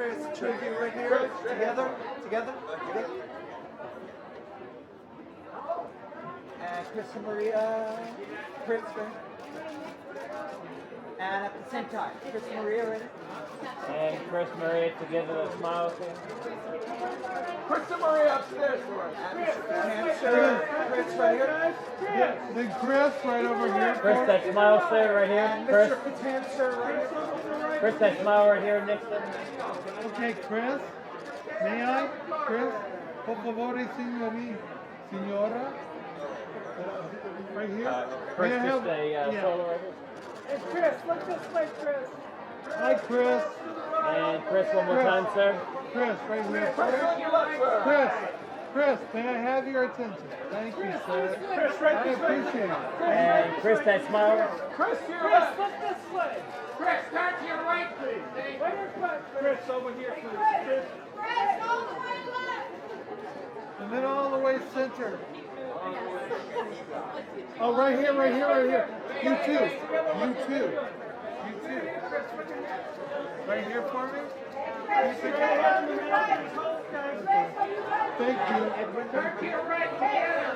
Chris, two of you right here, together. And Chris and Maria, Chris, right? And at the same time, Chris and Maria, ready? And Chris Maria together, the smile thing. Chris and Maria upstairs for us. Chris right here. Then Chris right over here. Chris, that smile stay right here. And Chris, Mr. Patancer right here. Chris, that smile right here next to him. Okay, Chris. May I? Chris. Por favor, señora. Right here. Chris, May I just have- a solo right here. Hey, Chris, look this way, Chris. Hi, Chris. And Chris, one more time, sir. Chris, right here. Chris, may I have your attention? Thank you, sir. Chris, right I this way. appreciate it. And Chris, that smile. Chris, to your Chris, left. look this way. Chris, turn to your right, please. Where's Chris, over here, please. Chris. And then all the way center. Oh, right here. You too. Right here for me? Thank you. Turn to your right together.